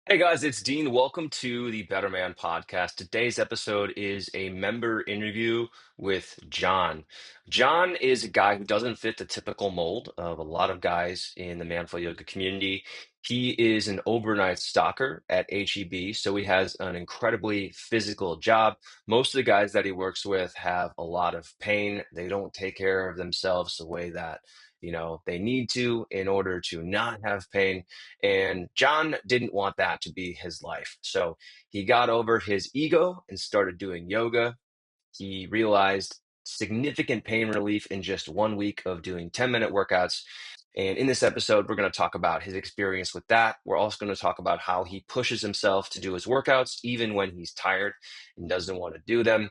Hey guys, it's Dean. Welcome to the Better Man podcast. Today's episode is a member interview with John. John is a guy who doesn't fit the typical mold of a lot of guys in the Manful Yoga community. He is an overnight stalker at HEB, so he has an incredibly physical job. Most of the guys that he works with have a lot of pain. They don't take care of themselves the way that, they need to in order to not have pain. And John didn't want that to be his life. So he got over his ego and started doing yoga. He realized significant pain relief in just 1 week of doing 10-minute workouts. And in this episode, we're going to talk about his experience with that. We're also going to talk about how he pushes himself to do his workouts, even when he's tired and doesn't want to do them,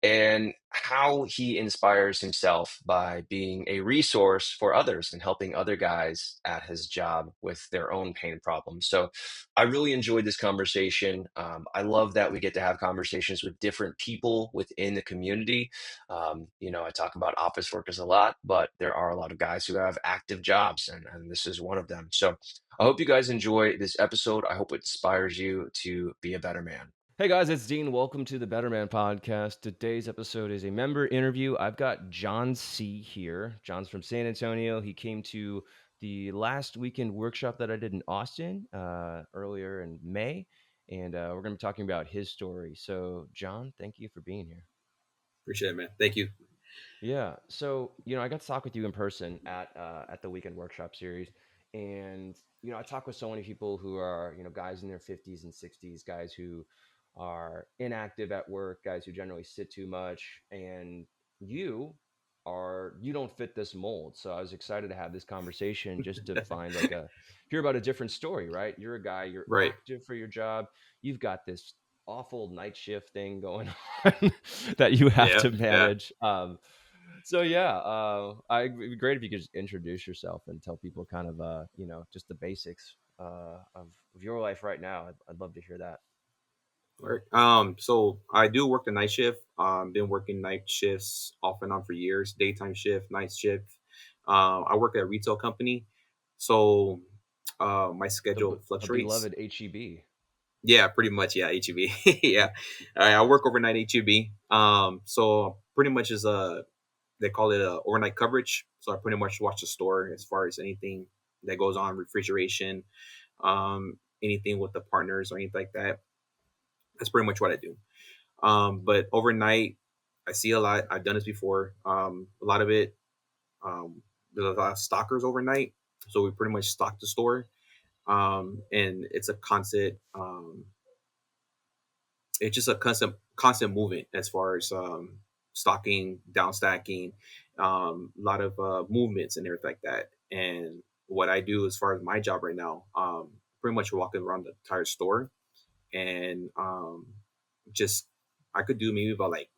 and how he inspires himself by being a resource for others and helping other guys at his job with their own pain problems. So I really enjoyed this conversation. I love that we get to have conversations with different people within the community. I talk about office workers a lot, but there are a lot of guys who have active jobs, and this is one of them. So I hope you guys enjoy this episode. I hope it inspires you to be a better man. Hey guys, it's Dean. Welcome to the Better Man podcast. Today's episode is a member interview. I've got John C. here. John's from San Antonio. He came to the last weekend workshop that I did in Austin earlier in May, and we're going to be talking about his story. So, John, thank you for being here. Appreciate it, man. Thank you. Yeah. So, I got to talk with you in person at the weekend workshop series. And, I talk with so many people who are, guys in their 50s and 60s, guys who are inactive at work, guys who generally sit too much. And you don't fit this mold. So I was excited to have this conversation just to find hear about a different story, right? You're a guy, you're Right. active for your job. You've got this awful night shift thing going on that you have Yeah. to Yeah. manage. So yeah, it'd be great if you could just introduce yourself and tell people kind of, just the basics of your life right now. I'd love to hear that. All right. So I do work the night shift. Been working night shifts off and on for years. Daytime shift, night shift. I work at a retail company, so my schedule A fluctuates. beloved HEB. Yeah, pretty much. Yeah, HEB. Yeah, I work overnight HEB. So pretty much is they call it a overnight coverage. So I pretty much watch the store as far as anything that goes on, refrigeration, anything with the partners or anything like that. That's pretty much what I do. But overnight, I see a lot. I've done this before. A lot of it, there's a lot of stalkers overnight. So we pretty much stock the store. And it's a constant, it's just a constant movement as far as stocking, down stacking, a lot of movements and everything like that. And what I do as far as my job right now, pretty much walking around the entire store and just I could do maybe about like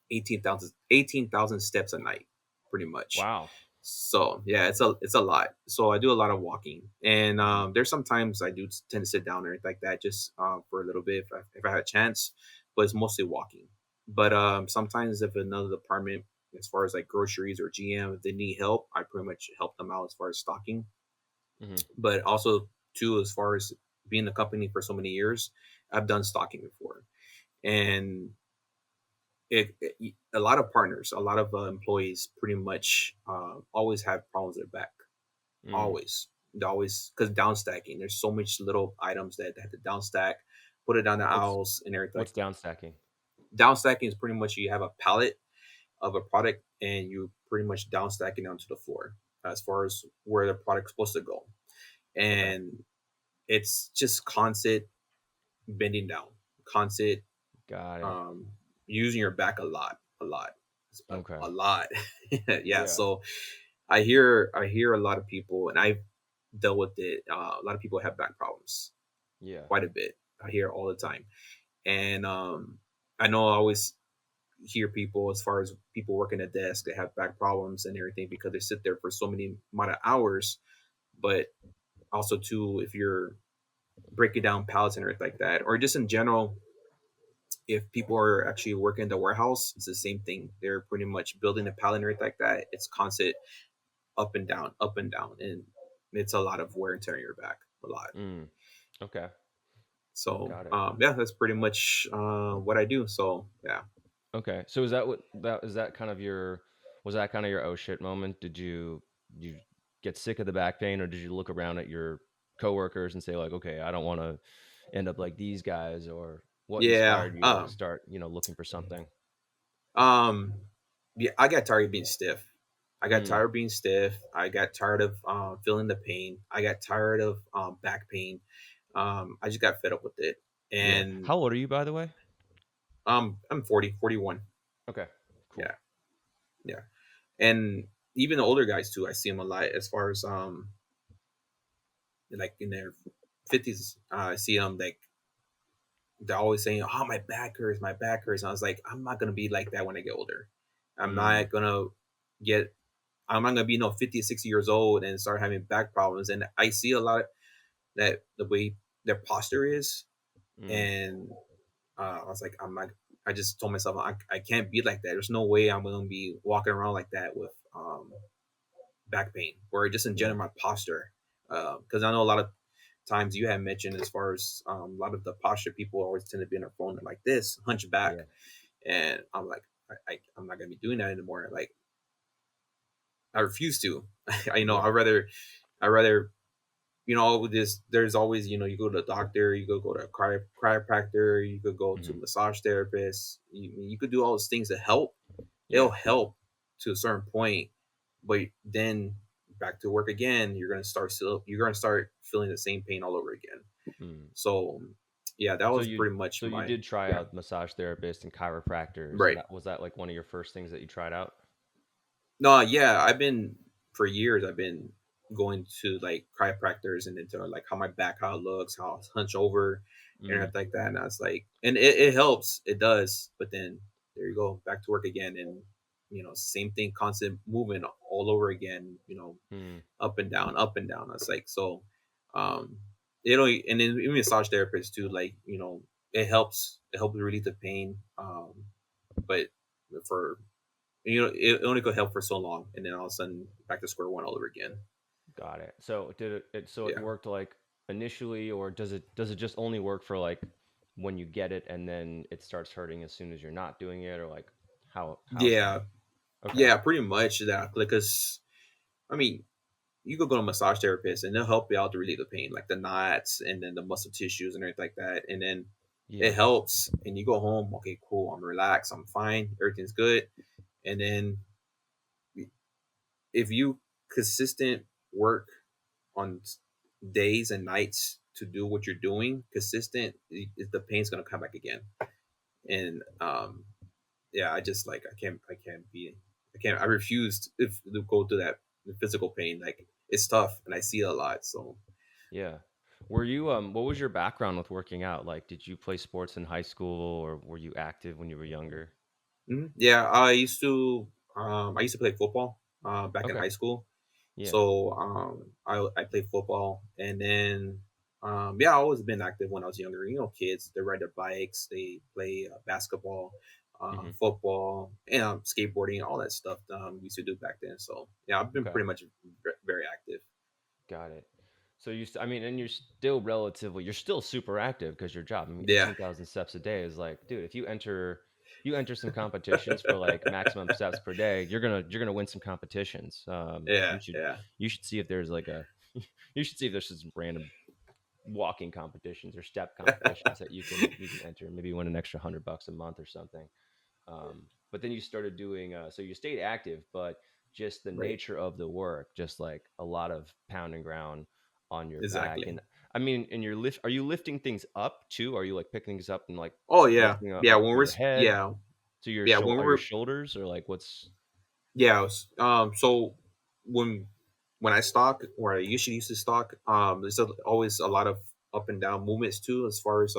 18,000 steps a night, pretty much. Wow. So yeah, it's a lot. So I do a lot of walking, and there's sometimes I do tend to sit down or anything like that, just for a little bit if I had a chance. But it's mostly walking. But sometimes if another department, as far as like groceries or GM, if they need help, I pretty much help them out as far as stocking. Hmm. But also too, as far as being in the company for so many years, I've done stocking before, and a lot of partners, a lot of employees, pretty much always have problems with their back. Mm. Always, they always because down stacking. There's so much little items that they have to down stack, put it down the What's aisles and everything. what's down stacking? Down stacking is pretty much you have a pallet of a product and you pretty much down stacking onto the floor as far as where the product's supposed to go, Okay. and it's just constant bending down, constant Got it. um, using your back a lot, Okay. a lot. Yeah. Yeah. So I hear a lot of people, and I've dealt with it. A lot of people have back problems, Yeah. quite a bit. I hear it all the time, and I know I always hear people as far as people working at desk they have back problems and everything because they sit there for so many amount of hours. But also too, if you're breaking down pallets and everything like that, or just in general, if people are actually working in the warehouse, it's the same thing. They're pretty much building a pallet and everything like that. It's constant up and down, and it's a lot of wear and tear on your back. A lot. Mm. Okay. So Got it. yeah, that's pretty much what I do. So yeah. Okay. So is that what that is that kind of your was that kind of your oh shit moment? Did you get sick of the back pain, or did you look around at your coworkers and say like, okay, I don't want to end up like these guys, or what Yeah. inspired you to start, looking for something? Um, yeah, I got tired of being stiff. I got Mm, tired of being stiff. I got tired of feeling the pain. I got tired of back pain. I just got fed up with it. yeah. And How old are you, by the way? I'm 40, 41. Okay. Cool. Yeah, yeah. And even the older guys too, I see them a lot as far as like in their 50s. I see them like they're always saying, "Oh, my back hurts, my back hurts." And I was like, I'm not gonna be like that when I get older. I'm Mm, not gonna get I'm not gonna be 50, 60 years old and start having back problems. And I see a lot that the way their posture is, mm, and I was like, I'm not. I just told myself I can't be like that. There's no way I'm gonna be walking around like that with back pain or just in yeah. general my posture. Because I know a lot of times you have mentioned as far as a lot of the posture people always tend to be on their phone like this, hunchback, Yeah. and I'm like, I'm not gonna be doing that anymore. Like I refuse to. Yeah. I rather this. There's always you go to the doctor, you go to a chiropractor, you could go to Hmm. a massage therapist. You could do all those things to help. It'll Yeah. help to a certain point, but then back to work again. You're gonna start feeling the same pain all over again. Mm. So yeah, that So was you pretty much so you my did try yeah out massage therapists and chiropractors. right. That was that like one of your first things that you tried out? No, yeah, I've been for years. I've been going to like chiropractors and into like how my back how it looks, how it's hunched over, and Mm, everything like that. And I was like, and it helps, it does. But then there you go, back to work again, and same thing, constant movement all over again. mm, Up and down, up and down. I was like, so, um, it'll and then even massage therapists too. Like it helps. It helps relieve the pain. But for it only could help for so long, and then all of a sudden back to square one all over again. got it. So did so it Yeah, worked like initially, or does it just only work for like when you get it and then it starts hurting as soon as you're not doing it, or like how's that? yeah, Okay. yeah, pretty much that. Because I mean, you could go to a massage therapist and they'll help you out to relieve the pain, like the knots and then the muscle tissues and everything like that, and then it Yeah. helps. And you go home, okay, cool, I'm relaxed, I'm fine, everything's good. And then if you consistent work on days and nights to do what you're doing consistent, the pain's gonna come back again. And yeah, I just like I refused if to go through that the physical pain. Like it's tough, and I see it a lot. So Yeah. Were you what was your background with working out? Like, did you play sports in high school, or were you active when you were younger? yeah, I used to play football back in Okay. high school. Yeah. So I played football, and then yeah, I always been active when I was younger. Kids they ride their bikes, they play basketball, Hmm. football, and skateboarding, all that stuff we used to do back then. So yeah, I've been Okay. pretty much very active. Got it. So I mean, and you're still super active because your job. I mean, Yeah, 18,000 steps a day is like, dude, if you enter some competitions for like maximum steps per day, you're gonna win some competitions. yeah, yeah. You should see if there's like a, you should see if there's some random walking competitions or step competitions that you can enter and maybe win an extra $100 a month or something. But then you started doing, so you stayed active, but just the Right, nature of the work, just like a lot of pound and ground on your back. exactly. And I mean, and are you lifting things up too? Are you like picking things up and like Oh yeah, lifting up yeah. like When for we're your head yeah, to your yeah when are your we're shoulders, or like what's, yeah. So when when I stalk, or I usually used to stalk, there's always a lot of up and down movements too, as far as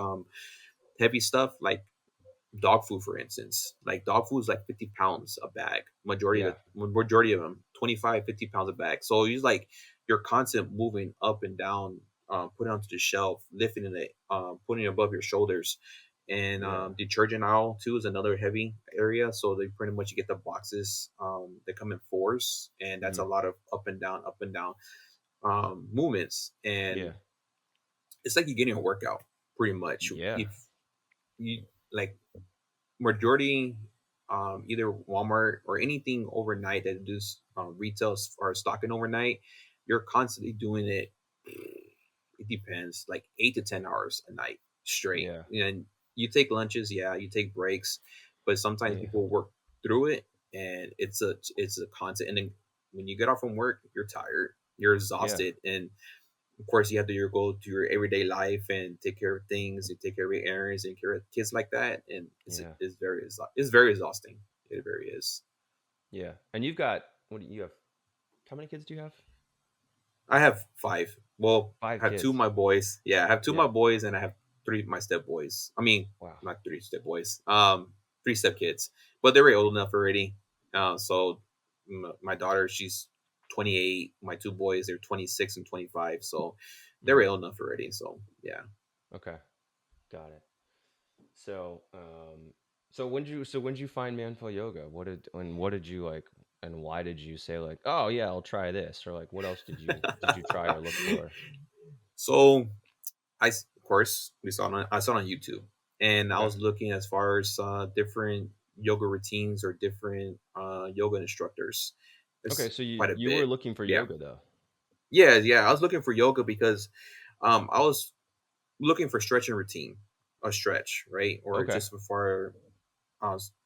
heavy stuff like dog food, for instance. Like dog food is like 50 pounds a bag. yeah. Majority of them, 25, 50 pounds a bag. So you like you're constant moving up and down, putting it onto the shelf, lifting it, putting it above your shoulders. And Yeah. detergent aisle too is another heavy area. So they pretty much you get the boxes that come in fours, and that's Hmm. a lot of up and down movements. And Yeah. it's like you're getting a workout pretty much. Yeah. If you like majority, either Walmart or anything overnight that does retail or stocking overnight, you're constantly doing it. It depends, like 8 to 10 hours a night straight. Yeah. And you take lunches, yeah, you take breaks, but sometimes Yeah. people work through it, and it's a constant. And then when you get off from work, you're tired, you're Yeah. exhausted, and of course you have to go to your everyday life and take care of things and take care of your errands and care of kids like that, and Yeah. it's very exhausting. It very is. Yeah. And you've got what do you have? How many kids do you have? I have five. Well, Five I have two of kids. my boys. Yeah, I have two of Yeah. my boys, and I have three of my step boys. I mean, Wow. not three step boys. Three step kids, but they're old enough already. So my daughter, she's 28. My two boys, they're 26 and 25. So they're Hmm. old enough already. So yeah. Okay. Got it. So, when did you find Manful Yoga? What did you like, and why did you say like, oh yeah, I'll try this, or like, what else did you try or look for? So of course, I saw it on YouTube, and I Okay. was looking as far as different yoga routines or different yoga instructors. Okay. It's So you quite a you were bit. looking for Yeah, yoga though. yeah. I was looking for yoga because I was looking for stretching routine, a stretch, right, or Okay. just before.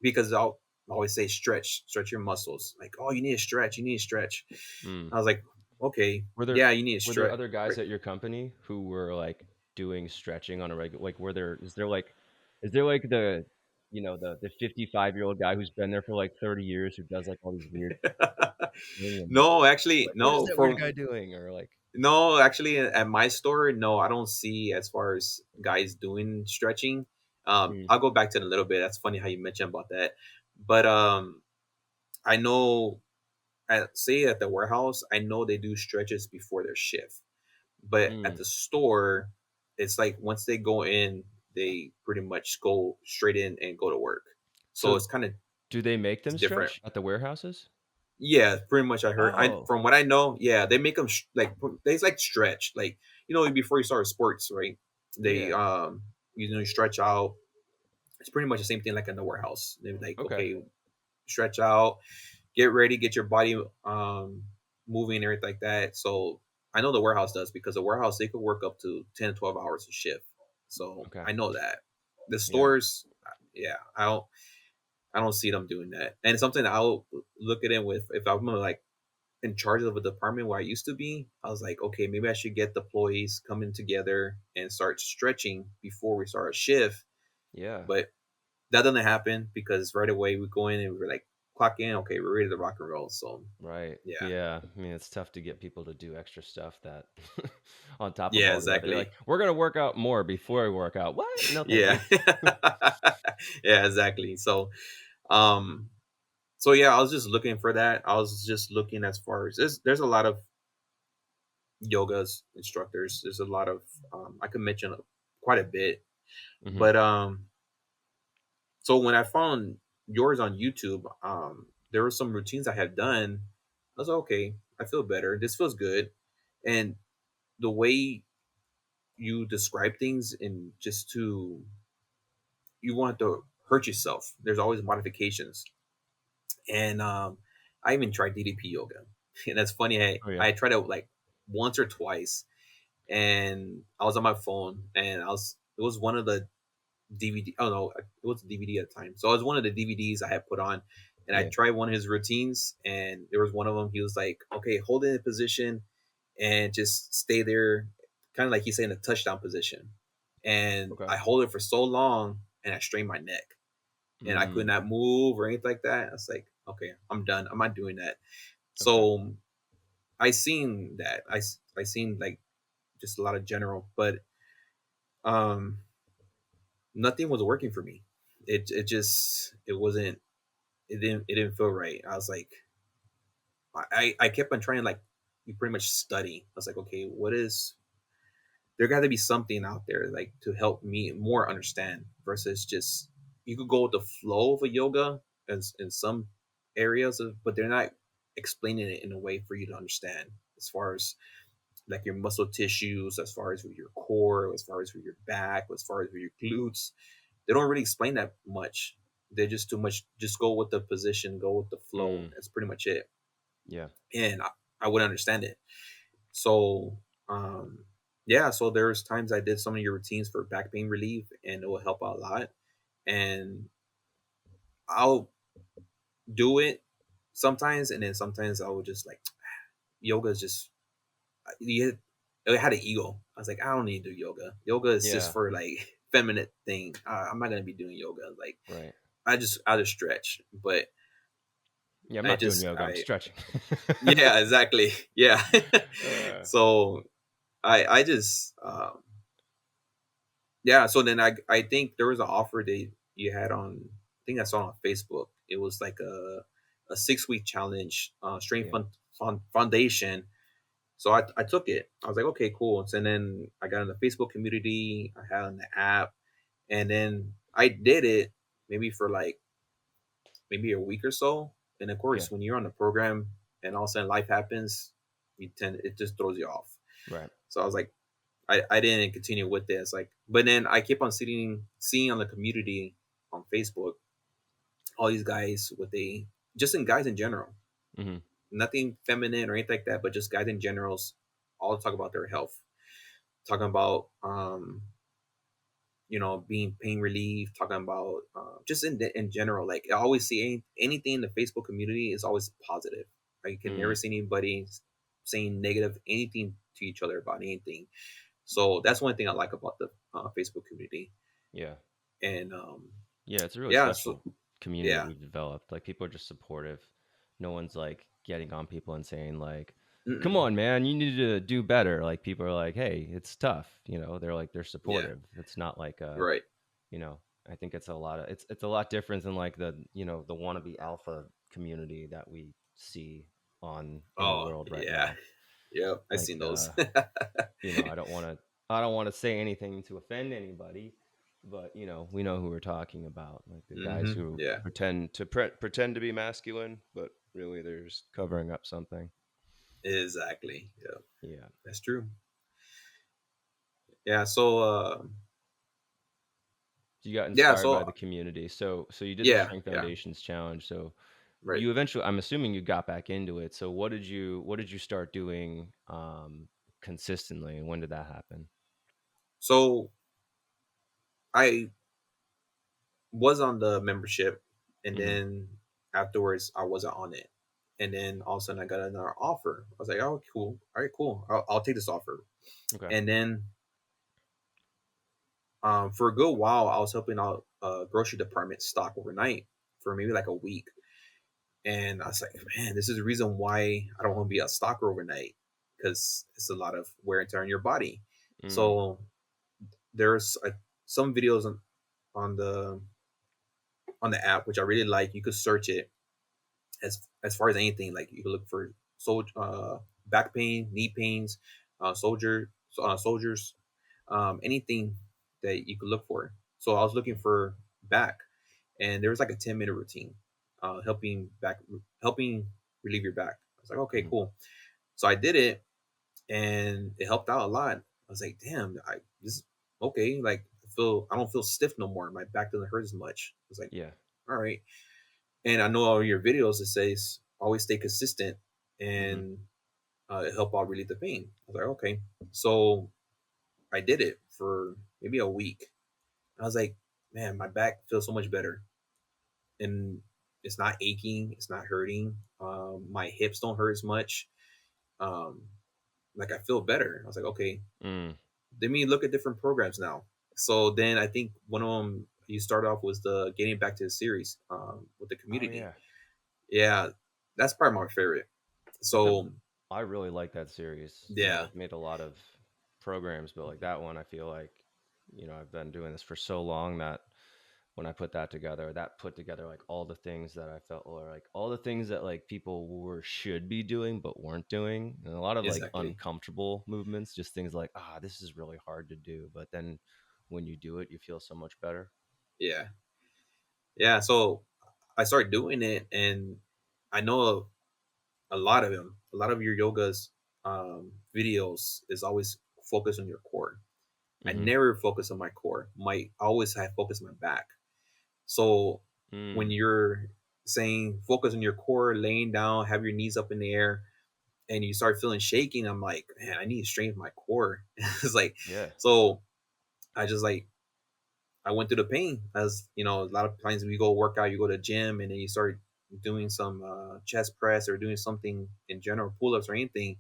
Because I'll always say stretch your muscles. Like, oh, you need a stretch, you need a stretch. Hmm. I was like, okay, Were there yeah, you need a were there stretch. other guys at your company who were like doing stretching on a regular? Like, is there like the 55-year-old guy who's been there for like 30 years who does like all these weird thing and No, actually, like, what is no. that weird From guy doing? Or like, No, actually, at my store, no, I don't see as far as guys doing stretching. hmm, I'll go back to it in a little bit. That's funny how you mentioned about that. But I know, say at the warehouse, I know they do stretches before their shift. But at hmm. the store, it's like once they go in, they pretty much go straight in and go to work. So So it's kind of do they make them different. stretch at the warehouses? Yeah, pretty much. I heard. I Oh, From what I know, yeah, they make them they like stretch, like before you start sports, right? They yeah. you stretch out. It's pretty much the same thing like in the warehouse. They're like, Okay. okay, stretch out, get ready, get your body moving and everything like that. So I know the warehouse does because the warehouse they could work up to 10 to 12 hours a shift. So Okay. I know that the Yeah. stores, yeah, I don't see them doing that, and it's something that I'll look at it with if I'm gonna like in charge of a department where I used to be, I was like, okay, maybe I should get the employees coming together and start stretching before we start a shift. Yeah. But that doesn't happen because right away we go in and we're like, clock in, okay, we're ready to rock and roll. So Right. yeah, Yeah. I mean, it's tough to get people to do extra stuff that on top of yeah, all the other, like, exactly, we're going to work out more before we work out. What? No, thank yeah, you. yeah, exactly. Um, so yeah, I was just looking for that. I was just looking as far as there's a lot of yoga's instructors. There's a lot of I could mention quite a bit, Hmm. but so when I found yours on YouTube, there were some routines I had done. I was like, okay, I feel better. This feels good, and the way you describe things and just to you want to hurt yourself. There's always modifications, and I even tried DDP yoga, and that's funny. Oh, yeah. I tried it like once or twice, and I was on my phone, and it was one of the DVD. Oh no, it was a DVD at the time. So it was one of the DVDs I had put on, and I Yeah. tried one of his routines, and there was one of them. He was like, "Okay, hold it in position, and just stay there, kind of like he's saying a touchdown position." And Okay. I hold it for so long, and I strained my neck, and I could Mm, not move or anything like that. I was like, "Okay, I'm done. I'm not doing that." okay. So I seen that. I seen like just a lot of general, but um nothing was working for me. It just it wasn't it didn't feel right. I was like I kept on trying to like you pretty much study. I was like, okay, what is there got to be something out there like to help me more understand versus just you could go with the flow of a yoga as in some areas of, but they're not explaining it in a way for you to understand as far as like your muscle tissues, as far as with your core, as far as with your back, as far as with your glutes. They don't really explain that much. They just too much. Just go with the position, go with the flow. Mm, That's pretty much it. yeah. And I would understand it. So yeah, so there's times I did some of your routines for back pain relief, and it will help out a lot. And I'll do it sometimes, and then sometimes I would just like yoga is just you it had an ego. I was like, I don't need to do yoga. Yoga is just Yeah. for like feminine thing. I'm not gonna be doing yoga. Like Right. I just stretch, but Yeah, I'm I not doing just yoga. I'm I stretching. yeah, exactly. Yeah. uh, So I just yeah. So then I think there was an offer that you had on. I think I saw on Facebook. It was like a 6 week challenge, strength yeah. foundation. So I took it. I was like, okay, cool. So then I got in the Facebook community. I had on the app, and then I did it maybe for like maybe a week or so. And of Yeah. course, when you're on the program and all of a sudden life happens, it just throws you off. Right. So I was like, I didn't continue with this. Like, but then I keep on seeing on the community on Facebook all these guys with a just in guys in general, Hmm. nothing feminine or anything like that, but just guys in generals, all talk about their health, talking about being pain relief, talking about just in general. Like I always see anything in the Facebook community is always positive. I can never Mm, see anybody saying negative anything to each other about anything. So that's one thing I like about the Facebook community. yeah. And Yeah. It's a really yeah, so special community yeah, we've developed. Like people are just supportive. No one's like getting on people and saying like, "Come mm-mm. on, man, you need to do better." Like people are like, "Hey, it's tough." They're Yeah, supportive. It's not like right. you know, I think it's a lot of it's a lot different than like the wannabe alpha community that we see on in the Oh world right yeah, now. yeah. I've Like seen those. I don't want to say anything to offend anybody, but we know who we're talking about. Like the guys who Yeah, pretend to be masculine, but really they're just covering up something. exactly. Yeah, Yeah. that's true. Yeah. So So you got yeah. inspired by So the community. So you did the yeah, Strength yeah. Foundations challenge. So Right. you eventually, I'm assuming you got back into it. So what did you start doing consistently, and when did that happen? So I was on the membership, and Hmm. then afterwards I wasn't on it, and then all of a sudden I got another offer. I was like, oh, cool. All right, cool. I'll take this offer. Okay. And then for a good while, I was helping out grocery department stock overnight for maybe like a week. And I was like, man, this is the reason why I don't want to be a stalker overnight because it's a lot of wear and tear on your body. Mm, So there's some videos on the on the app which I really like. You could search it as far as anything. Like you can look for back pain, knee pains, soldiers, anything that you could look for. So I was looking for back, and there was like a 10-minute routine, helping relieve your back. I was like, okay, mhm. cool. So I did it, and it helped out a lot. I was like, damn, I this okay. Like I don't feel stiff no more. My back doesn't hurt as much. I was like, Yeah. all right. And I know all your videos it says always stay consistent Hmm. and help out relieve the pain. I was like, okay. So I did it for maybe a week. I was like, man, my back feels so much better, and it's not aching, it's not hurting. My hips don't hurt as much. Um, like I feel better. I was like, okay, Mm. let me look at different programs now. So then I think one of them you started off was the getting back to the series with the Oh community. yeah. Yeah, that's probably my favorite. I've So I really like that series. yeah, I've made a lot of programs, but like that one, I feel like, I've been doing this for so long that when I put that together, that put together like all the things that I felt were like all the things that like people were should be doing but weren't doing. And a lot of like exactly. uncomfortable movements, just things like, this is really hard to do. But then when you do it, you feel so much better. Yeah, yeah. So I started doing it, and I know a lot of them, a lot of your yogas. videos is always focus on your core. I Mm-hmm. never focus on my core. I always have focus on my back. So when Mm. you're saying focus on your core, laying down, have your knees up in the air, and you start feeling shaking, I'm like, man, I need to strengthen my core. It's like, Yeah. so I just like I went through the pain. As you know, a lot of times we go work out, you go to the gym, and then you start doing some chest press or doing something in general, pull ups or anything.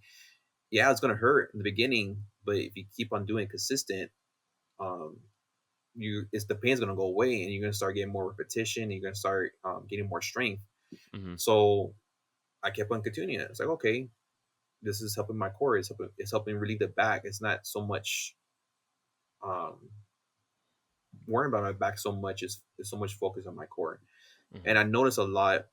Yeah, it's gonna hurt in the beginning, but if you keep on doing it consistent, um, it's the pain's gonna go away, and you're gonna start getting more repetition. And you're gonna start getting more strength. Mm-hmm. So I kept on continuing it. It's like, okay, this is helping my core. It's helping relieve the back. It's not so much um, worrying about my back so much. It's so much focus on my core. Mm-hmm. And I notice a lot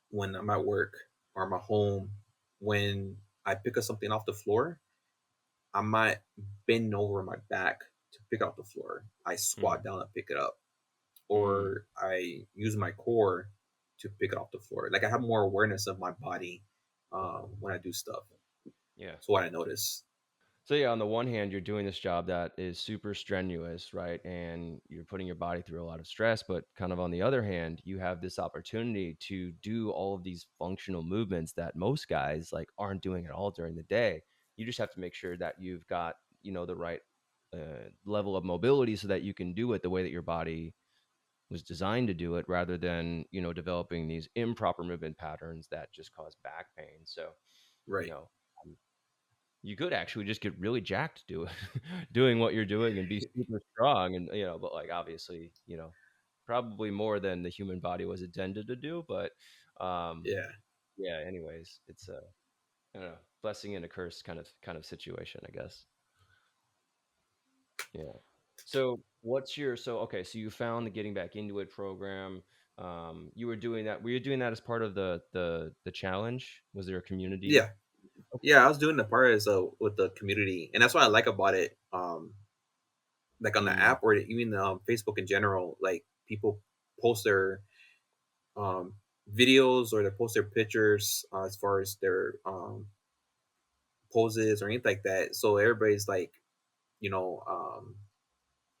when I'm at work or I'm at home, when I pick up something off the floor, I might bend over my back to pick up the floor. I squat down and pick it up, Mm. or I use my core to pick it off the floor. Like I have more awareness of my body when I do stuff. Yeah. So what I notice, So yeah, on the one hand, you're doing this job that is super strenuous, right? And you're putting your body through a lot of stress, but kind of on the other hand, you have this opportunity to do all of these functional movements that most guys like aren't doing at all during the day. You just have to make sure that you've got, the right level of mobility so that you can do it the way that your body was designed to do it rather than, developing these improper movement patterns that just cause back pain. So, you right? know, you could actually just get really jacked doing doing what you're doing and be super strong and but like obviously, probably more than the human body was intended to do, but um Yeah, yeah, anyways, it's a I don't know, blessing and a curse kind of situation, I guess. Yeah. So what's your so okay, so you found the getting back into it program. You were doing that. Were you doing that as part of the challenge? Was there a community? yeah, yeah. I was doing the part as with the community, and that's what I like about it. Like on the Mm, app or even Facebook in general, like people post their videos or they post their pictures as far as their poses or anything like that. So everybody's like, you know,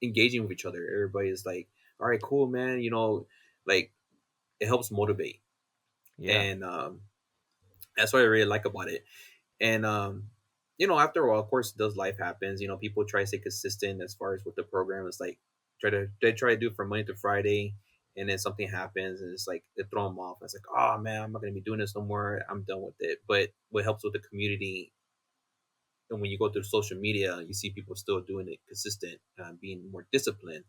engaging with each other. Everybody's like, all right, cool, man. Like it helps motivate, yeah. and that's what I really like about it. And after a while, of course, those life happens. People try to stay consistent as far as what the program is like. They try to do it from Monday to Friday, and then something happens, and it's like it throw them off. It's like, oh man, I'm not gonna be doing this no more. I'm done with it. But what helps with the community, and when you go through social media, you see people still doing it consistent, being more disciplined.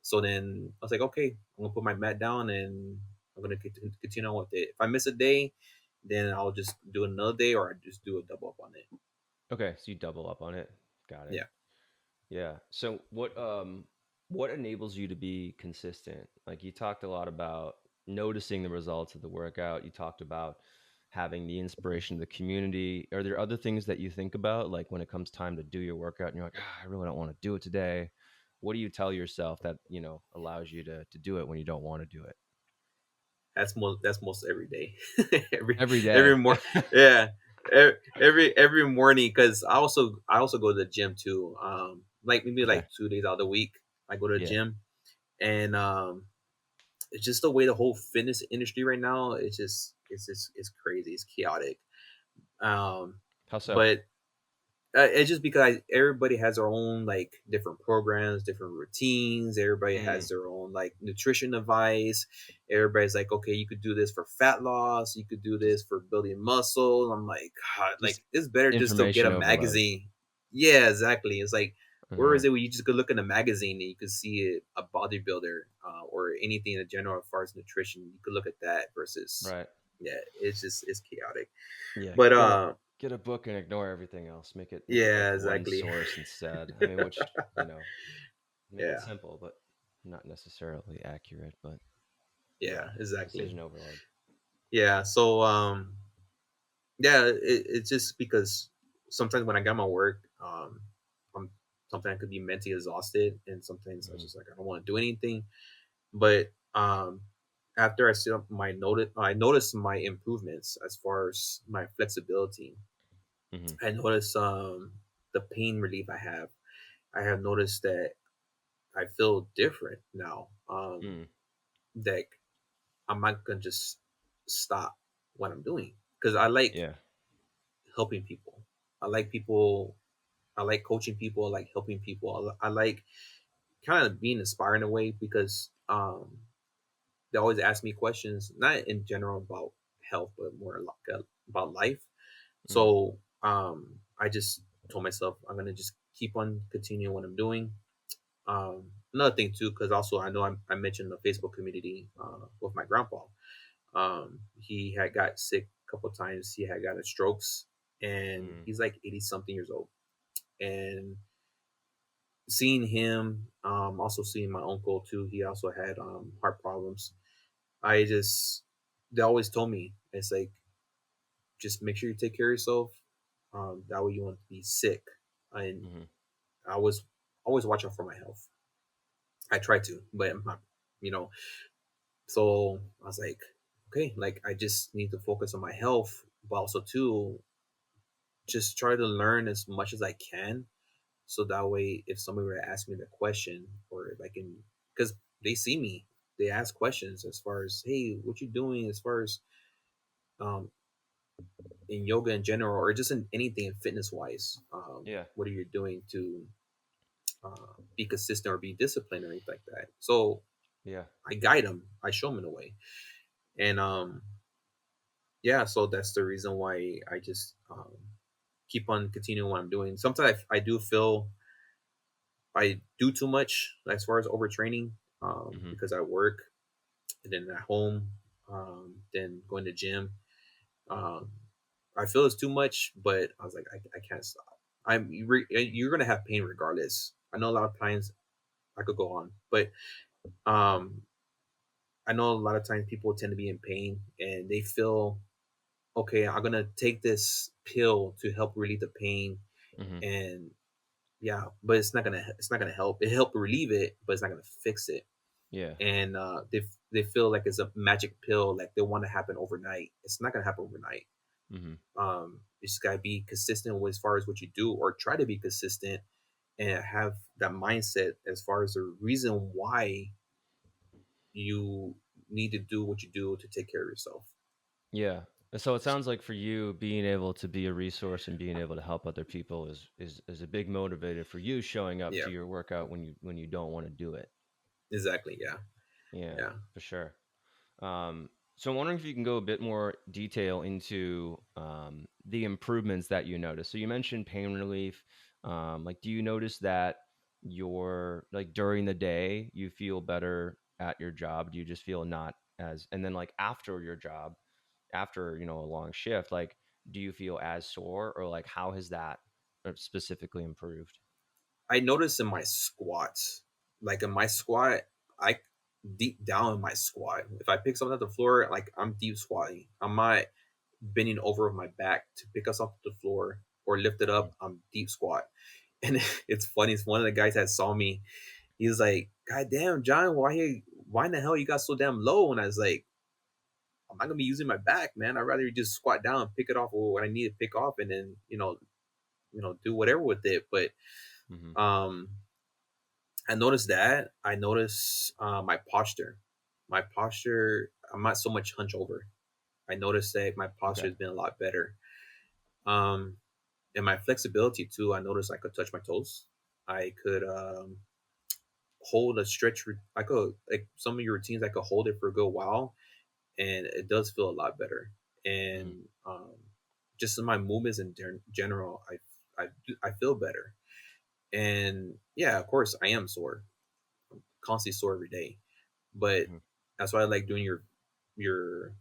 So then I was like, okay, I'm gonna put my mat down and I'm gonna continue on with it. If I miss a day, then I'll just do another day, or I just do a double up on it. Okay, so you double up on it. Got it. Yeah. Yeah. So what enables you to be consistent? Like you talked a lot about noticing the results of the workout. You talked about having the inspiration of the community. Are there other things that you think about like when it comes time to do your workout and you're like, I really don't want to do it today. What do you tell yourself that, allows you to do it when you don't want to do it? That's most every day. every Every every day. more yeah. Every morning, because I also go to the gym too. Like maybe Okay. like 2 days out of the week I go to the Yeah. gym. And it's just the way the whole fitness industry right now, it's crazy, it's chaotic. um How so? but it's just because everybody has their own like different programs, different routines. Everybody has Mm, their own like nutrition advice. Everybody's like, okay, you could do this for fat loss. You could do just this for building muscle. I'm like, God, just like it's better just to get information a overload. magazine. Yeah, exactly. It's like, where Uh-huh. is it where you just could look in a magazine and you could see it, a bodybuilder or anything in general as far as nutrition. You could look at that versus, Right. yeah, it's chaotic. Yeah, But get a book and ignore everything else. Make it like yeah, one exactly. source instead. I mean, which, make it Yeah. simple, but not necessarily accurate. But Yeah, yeah, exactly. decision overload. Yeah, so yeah, it's just because sometimes when I got my work, I'm sometimes I could be mentally exhausted, and sometimes I Hmm. just like I don't want to do anything. But after I see my notice, I noticed my improvements as far as my flexibility. Hmm. I notice the pain relief I have. I have noticed that I feel different now. Mm. That I'm not gonna just stop what I'm doing because I like Yeah. helping people. I like people. I like coaching people. I like helping people. I like kind of being inspired in a way because they always ask me questions, not in general about health, but more like about life. Mm. So I just told myself I'm gonna just keep on continuing what I'm doing. Another thing too, because also I know I mentioned the Facebook community with my grandpa. He had got sick a couple times. He had gotten strokes, and Mm. he's like 80 something years old. And seeing him, also seeing my uncle too. He also had heart problems. I just they always told me it's like just make sure you take care of yourself. That way you won't be sick. And Hmm. I was always watch out for my health. I try to, but I'm not, you know. So I was like, okay, like I just need to focus on my health, but also too just try to learn as much as I can. So that way, if somebody were to ask me the question, or if I can, because they see me, they ask questions as far as, hey, what you doing as far as um, in yoga in general, or just in anything fitness wise. Yeah. What are you doing to be consistent or be disciplined or anything like that? So Yeah. I guide them, I show them in a way, and yeah. So that's the reason why I just keep on continuing what I'm doing. Sometimes I do feel I do too much as far as overtraining Hmm. because I work and then at home, then going to gym. Um, I feel it's too much, but I was like, I can't stop. You're gonna have pain regardless. I know a lot of times I could go on, but um, I know a lot of times people tend to be in pain and they feel okay. I'm gonna take this pill to help relieve the pain, Hmm. and yeah, but it's not gonna help. It help relieve it, but it's not gonna fix it. Yeah. And they feel like it's a magic pill, like they want to happen overnight. It's not gonna happen overnight. Hmm. You just gotta be consistent with as far as what you do, or try to be consistent and have that mindset as far as the reason why you need to do what you do to take care of yourself. Yeah. So it sounds like for you, being able to be a resource and being able to help other people is a big motivator for you showing up Yeah, to your workout when you don't want to do it. exactly. Yeah, Yeah, yeah. for sure. So I'm wondering if you can go a bit more detail into the improvements that you notice. So you mentioned pain relief. Like, do you notice that you're like during the day you feel better at your job? Do you just feel not as, and then like after your job, after a long shift, like do you feel as sore or like how has that specifically improved? I notice in my squats, like in my squat, I deep down in my squat. If I pick something up the floor, like I'm deep squatting. I'm not bending over with my back to pick us off the floor or lift it Mhm. up. I'm deep squat. And it's funny. It's one of the guys that saw me. He was like, "God damn, John, why in the hell you got so damn low?" And I was like, "I'm not gonna be using my back, man. I'd rather you just squat down and pick it off what I need to pick off, and then do whatever with it." But Mhm. um, I noticed that. I noticed my posture. My posture. I'm not so much hunch over. I noticed that my posture Okay. has been a lot better. Um, and my flexibility too. I noticed I could touch my toes. I could hold a stretch. I could like some of your routines. I could hold it for a good while, and it does feel a lot better. Mhm. And just in my movements in general, I feel better. And yeah, of course, I am sore. I'm constantly sore every day, but Mhm. that's why I like doing your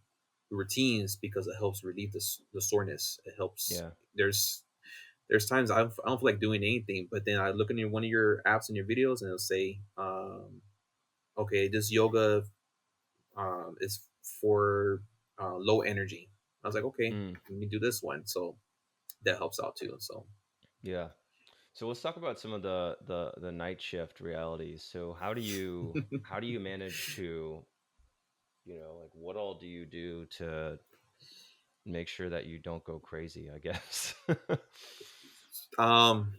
routines because it helps relieve the soreness. It helps. Yeah. There's times I don't feel like doing anything, but then I look in one of your apps and your videos, and it'll say, okay, this yoga is for low energy. I was like, okay, Mm. let me do this one. So that helps out too. So Yeah. So let's talk about some of the night shift realities. So how do you manage to, like what all do you do to make sure that you don't go crazy, I guess. Um,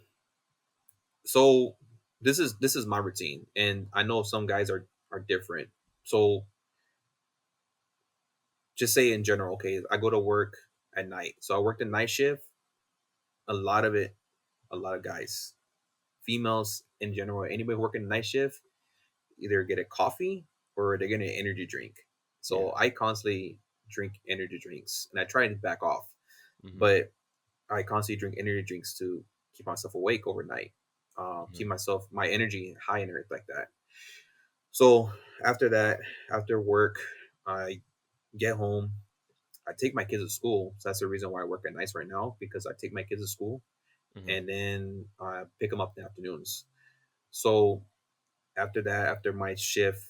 so this is my routine, and I know some guys are different. So just say in general, okay, I go to work at night. So I work the night shift. A lot of it, a lot of guys, females in general, anybody working the night shift, either get a coffee or they're getting an energy drink. Yeah. So I constantly drink energy drinks, and I try to back off, Hmm. but I constantly drink energy drinks to keep myself awake overnight, Hmm. keep myself my energy high and everything like that. So after that, after work, I get home. I take my kids to school. So that's the reason why I work at nights right now, because I take my kids to school Hmm. and then I pick them up in the afternoons. So after that, after my shift,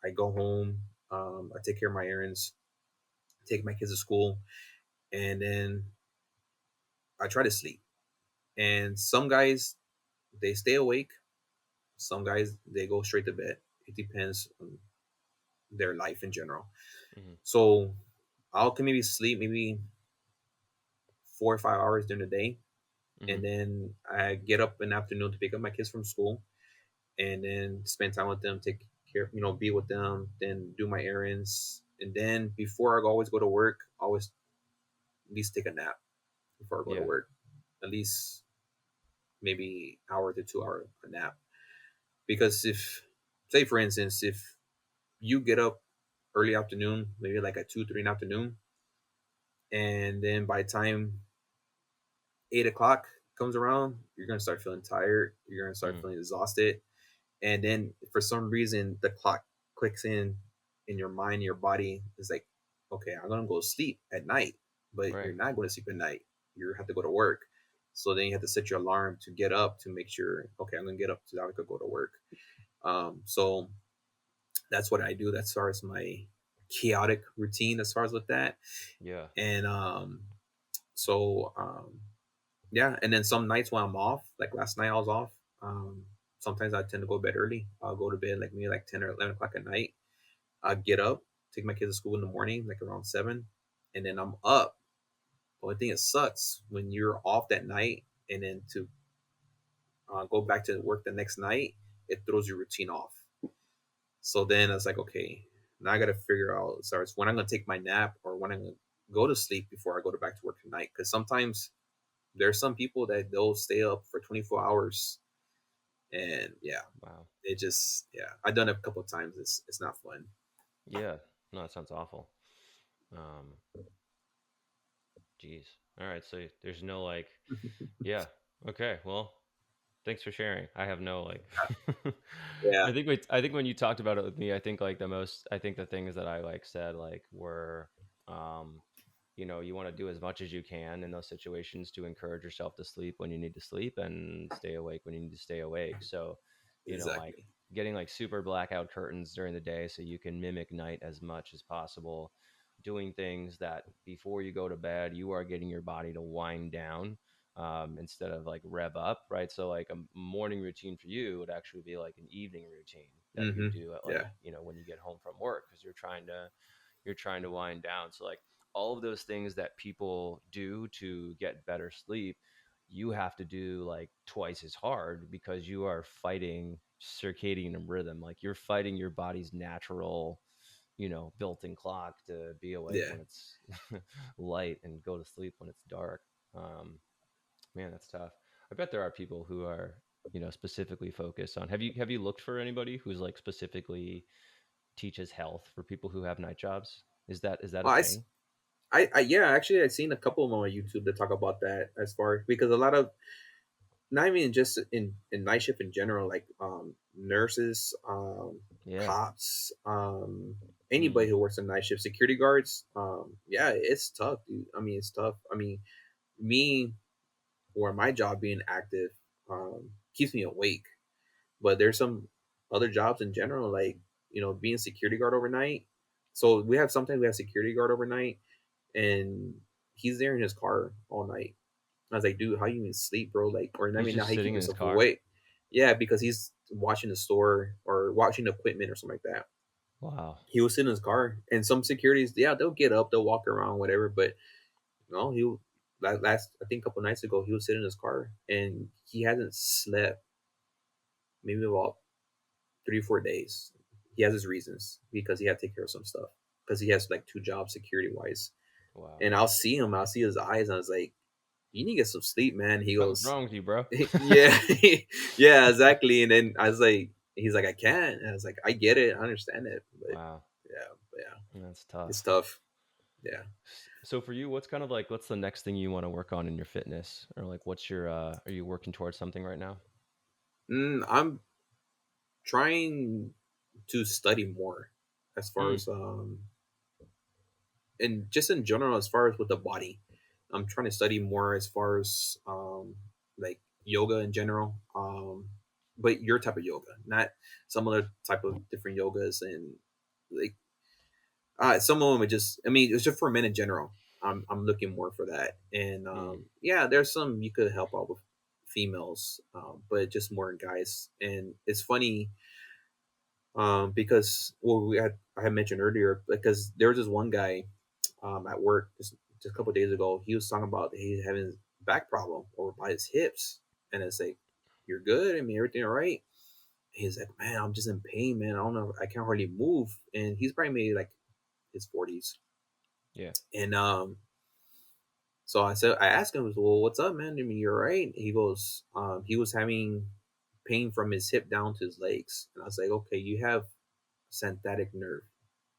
I go home. I take care of my errands, take my kids to school, and then I try to sleep. And some guys they stay awake. Some guys they go straight to bed. It depends on their life in general. Hmm. So I'll can maybe sleep maybe 4 or 5 hours during the day, Hmm. and then I get up in the afternoon to pick up my kids from school, and then spend time with them, take care, be with them, then do my errands, and then before always go to work, always at least take a nap before I go to Yeah. work, at least maybe hour to 2 hour a nap, because if say for instance if you get up early afternoon, maybe like at 2 3 in the afternoon, and then by the time 8 o'clock comes around, you're gonna start feeling tired. You're gonna start Hmm. feeling exhausted, and then for some reason the clock clicks in your mind, your body is like, okay, I'm gonna go sleep at night, but you're Right. not going to sleep at night. You have to go to work. So then you have to set your alarm to get up to make sure, okay, I'm gonna get up so that I could go to work. So that's what I do. That's as far as my chaotic routine as far as with that. Yeah. And so yeah, and then some nights when I'm off, like last night I was off. Sometimes I tend to go to bed early. I'll go to bed like maybe like 10 or 11 o'clock at night. I get up, take my kids to school in the morning, like around 7, and then I'm up. The only thing that sucks when you're off that night, and then to go back to work the next night, it throws your routine off. So then it's like, okay, now I got to figure out as far as when I'm gonna take my nap or when I'm gonna go to sleep before I go to back to work tonight. Because sometimes there's some people that they'll stay up for 24 hours, and yeah, Wow. it just yeah, I've done it a couple of times. It's not fun. Yeah. No, that sounds awful. Um, Geez. All right. So there's no like, yeah. Okay. Well, thanks for sharing. I have no like Yeah. I think when you talked about it with me, I think the things that I like said like were um you want to do as much as you can in those situations to encourage yourself to sleep when you need to sleep and stay awake when you need to stay awake. So, like Exactly. getting like super blackout curtains during the day so you can mimic night as much as possible, doing things that before you go to bed, you are getting your body to wind down instead of like rev up, right? So, like a morning routine for you would actually be like an evening routine that you do at like, Yeah. when you get home from work because you're trying to wind down. So like all of those things that people do to get better sleep, you have to do like twice as hard because you are fighting circadian rhythm. Like you're fighting your body's natural, built-in clock to be awake Yeah. when it's light and go to sleep when it's dark. Um, Man, that's tough. I bet there are people who are, specifically focused on. Have you looked for anybody who's like specifically teaches health for people who have night jobs? Is that a Well, thing? yeah, actually, I've seen a couple of them on YouTube that talk about that as far because a lot of not even just in night shift in general, like nurses, Yeah. cops, Hmm. anybody who works in night shift, security guards. Yeah, it's tough, dude. I mean, it's tough. I mean, me or my job being active keeps me awake, but there's some other jobs in general, like being security guard overnight. So sometimes we have security guard overnight, and he's there in his car all night. I was like, dude, how you even sleep, bro? Like, or I He's mean, how just you keep sitting in his yourself car. awake? Yeah, because he's watching the store or watching the equipment or something like that. Wow. He was sitting in his car, and some securities, yeah, they'll get up, they'll walk around, whatever. But No, last I think a couple nights ago he was sitting in his car and he hasn't slept maybe about 3 or 4 days. He has his reasons because he had to take care of some stuff because he has like two jobs security wise. Wow. And I'll see his eyes, and I was like, "You need to get some sleep, man." He Something's goes, wrong with you, bro. "Yeah, yeah, exactly." And then I was like, "He's like, I can't." And I was like, "I get it, I understand it, Wow. but yeah, That's it's tough. tough." Yeah, So for you, what's kind of like what's the next thing you want to work on in your fitness? Or like what's your are you working towards something right now? I'm trying to study more as far Mm, as and just in general as far as with the body. I'm trying to study more as far as like yoga in general, but your type of yoga, not some other type of different yogas. And like some of them are just, I mean, it's just for men in general. I'm looking more for that. And mm, yeah, there's some you could help out with females, but just more in guys. And it's funny because I had mentioned earlier, because there was this one guy at work just a couple of days ago. He was talking about he having back problem over by his hips, and it's like, "You're good. I mean, everything all right?" He's like, "Man, I'm just in pain, man. I don't know. I can't hardly move." And he's probably maybe like his 40s. yeah. And so I asked him, "Well, what's up, man? I mean, you're right." He goes, he was having pain from his hip down to his legs, and I was like, "Okay, you have synthetic nerve,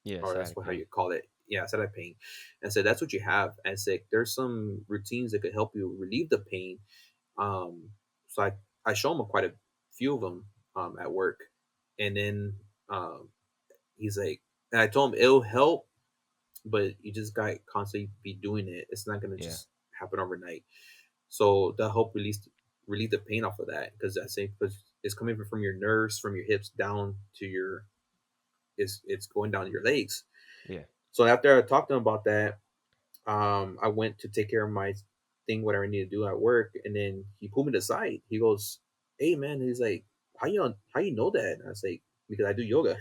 Yeah, or that's sciatic what how pain. you call it." Yeah, sciatic pain. And so that's what you have. And it's like there's some routines that could help you relieve the pain. So I show him quite a few of them at work, and then um, he's like, and I told him it'll help, but you just got to constantly be doing it. It's not gonna Yeah. just happen overnight. So that help relieve the pain off of that, because I say because it's coming from your nerves, from your hips down to your, it's going down to your legs. Yeah. So after I talked to him about that, I went to take care of my thing, whatever I need to do at work, and then he pulled me to the side. He goes, "Hey, man," he's like, how you know that?" And I was like, "Because I do yoga."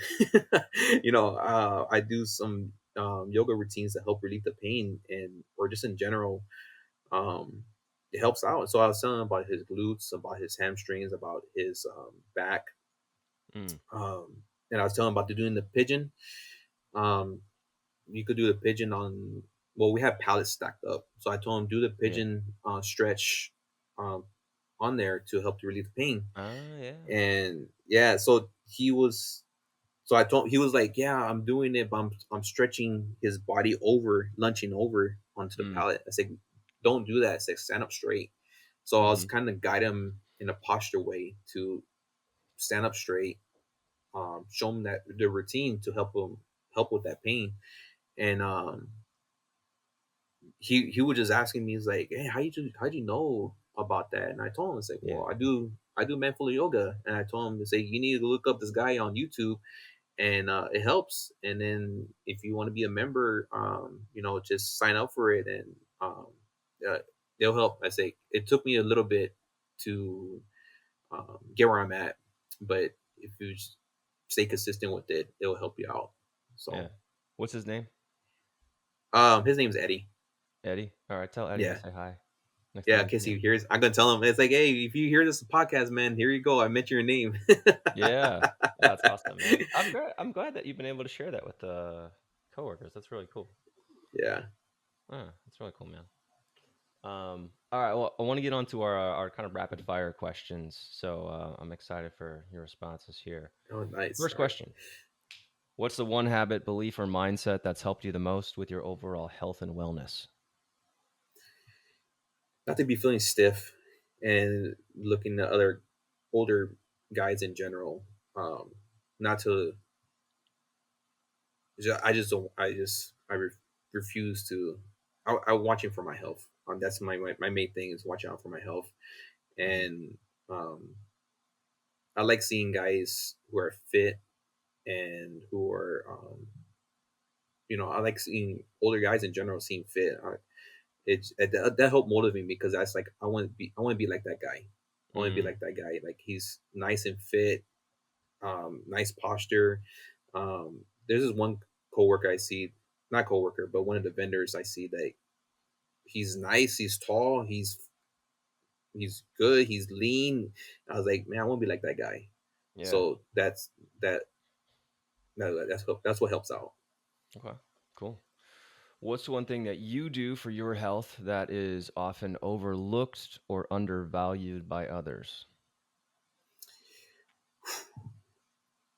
I do some yoga routines that help relieve the pain, and or just in general, um, it helps out. So I was telling him about his glutes, about his hamstrings, about his back, Mm, and I was telling him about doing the pigeon. Um, you could do the pigeon on, well, we have pallets stacked up, so I told him do the yeah. pigeon stretch um, on there to help to relieve the pain. Yeah. And yeah, so I told, he was like, "Yeah, I'm doing it, but I'm stretching his body over, lunching over onto the Mm, pallet." I said, "Don't do that." I said, "Stand up straight." So I was mm-hmm. kind of guide him in a posture way to stand up straight, show him that the routine to help with that pain. And he was just asking me, he's like, "Hey, how'd you know about that?" And I told him, it's like, Yeah. "Well, I do mindful yoga." And I told him to say, "You need to look up this guy on YouTube, and it helps. And then if you want to be a member, just sign up for it, and uh, they'll help." I say it took me a little bit to get where I'm at, but if you just stay consistent with it, it'll help you out. Yeah. So What's his name? his name's Eddie. Eddie. All right, tell Eddie I Yeah. say hi next Yeah, time in I see case he him. hears, I'm gonna tell him. It's like, "Hey, if you hear this podcast, man, here you go. I mentioned your name." Yeah. Oh, that's awesome, man. I'm glad that you've been able to share that with coworkers. That's really cool. Yeah. That's really cool, man. All right. Well, I want to get on to our kind of rapid fire questions. So I'm excited for your responses here. Oh, nice. First All right. question. What's the one habit, belief, or mindset that's helped you the most with your overall health and wellness? Not to be feeling stiff and looking at other older guys in general. Um, not to. I just don't. Refuse to. I'm watching for my health. That's my main thing is watching out for my health. Hmm. And I like seeing guys who are fit and who are I like seeing older guys in general seem fit. That helped motivate me, because that's like I want to be like that guy. I want to be Mm, like that guy. Like he's nice and fit, nice posture. There's this one coworker I see, not coworker, but one of the vendors I see that he's nice, he's tall, he's good, he's lean. I was like, man, I want to be like that guy. Yeah. So that that's what helps out. Okay. Cool. What's one thing that you do for your health that is often overlooked or undervalued by others?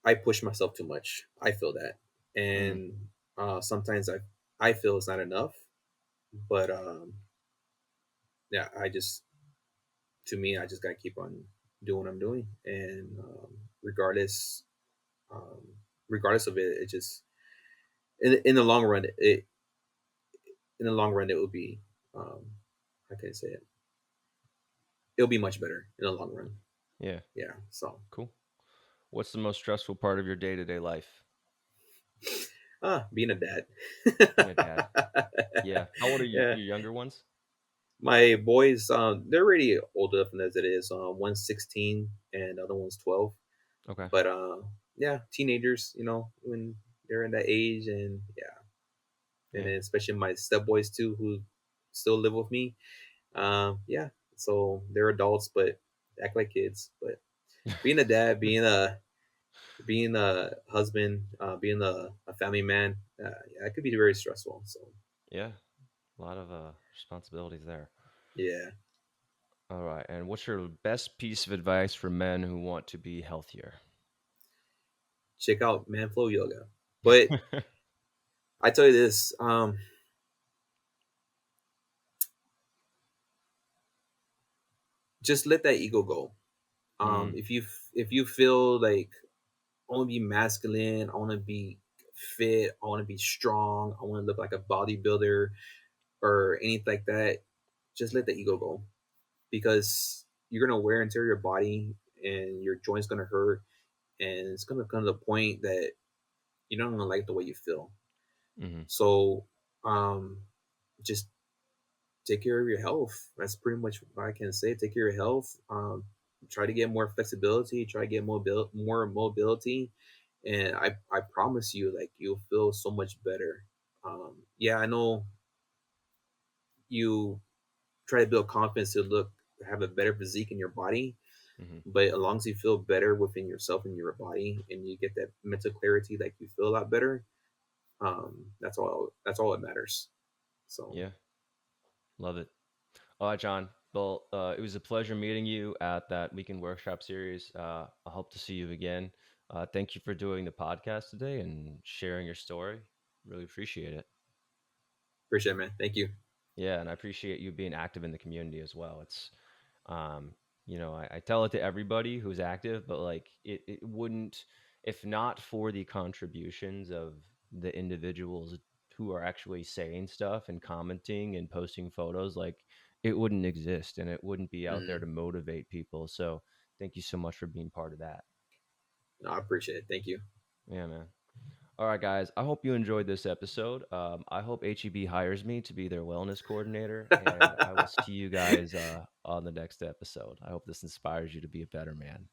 I push myself too much. I feel that, Mm, and sometimes I feel it's not enough. But yeah, I just to me, I just gotta keep on doing what I'm doing, and regardless, um, regardless of it, it just in the long run, it in the long run it will be how can I say it? It'll be much better in the long run. yeah. Yeah. So Cool. What's the most stressful part of your day-to-day life? being a dad. Being a dad. Yeah. How old are Yeah. your younger ones? My boys, they're already old enough as it is. One's 16 and the other one's 12. Okay. But yeah, teenagers, when they're in that age, and yeah, and Yeah. then especially my step boys too, who still live with me. Yeah, so they're adults, but act like kids. But being a dad, being a husband, being a family man, yeah, it could be very stressful. So Yeah. A lot of responsibilities there. yeah, All right. And what's your best piece of advice for men who want to be healthier? check out Manflow Yoga. But I tell you this, just let that ego go. Mm, If you feel like I want to be masculine, I want to be fit, I want to be strong, I want to look like a bodybuilder or anything like that, just let the ego go, because you're gonna wear and tear your body, and your joints gonna hurt, and it's gonna come to the point that you're not gonna like the way you feel. hmm. So, just take care of your health. That's pretty much what I can say. Take care of your health. Try to get more flexibility. Try to get more mobility, and I promise you, like, you'll feel so much better. Yeah, I know you try to build confidence to have a better physique in your body, Hmm. but as long as you feel better within yourself and your body, and you get that mental clarity, like you feel a lot better. That's all that matters. So Yeah. Love it. All right, John. Well, it was a pleasure meeting you at that weekend workshop series. I hope to see you again. Thank you for doing the podcast today and sharing your story. Really appreciate it. appreciate it, man. Thank you. Yeah, and I appreciate you being active in the community as well. It's, um, I tell it to everybody who's active, but like it wouldn't, if not for the contributions of the individuals who are actually saying stuff and commenting and posting photos, like it wouldn't exist and it wouldn't be out there Mm, to motivate people. So thank you so much for being part of that. no, I appreciate it. Thank you. Yeah, man. All right, guys. I hope you enjoyed this episode. I hope HEB hires me to be their wellness coordinator, and I will see you guys on the next episode. I hope this inspires you to be a better man.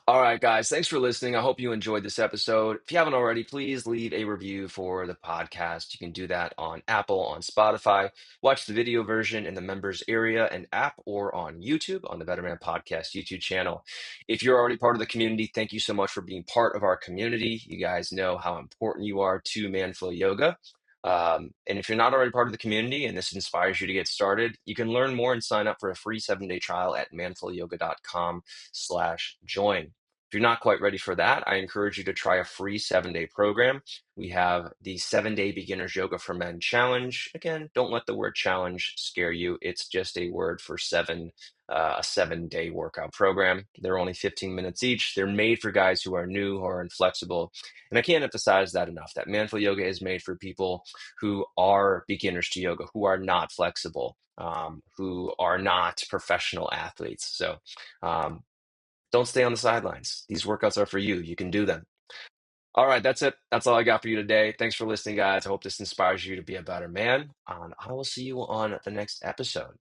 All right, guys. Thanks for listening. I hope you enjoyed this episode. If you haven't already, please leave a review for the podcast. You can do that on Apple, on Spotify. Watch the video version in the members area and app, or on YouTube on the Better Man Podcast YouTube channel. If you're already part of the community, thank you so much for being part of our community. You guys know how important you are to Manflow Yoga. And if you're not already part of the community and this inspires you to get started, you can learn more and sign up for a free 7-day trial at manflowyoga.com/join. If you're not quite ready for that, I encourage you to try a free 7-day program. We have the 7-day Beginners Yoga for Men Challenge. Again, don't let the word challenge scare you. It's just a word for a 7-day workout program. They're only 15 minutes each. They're made for guys who are new, who are inflexible. And I can't emphasize that enough, that Manful Yoga is made for people who are beginners to yoga, who are not flexible, who are not professional athletes. So, don't stay on the sidelines. These workouts are for you. You can do them. All right, that's it. That's all I got for you today. Thanks for listening, guys. I hope this inspires you to be a better man. And I will see you on the next episode.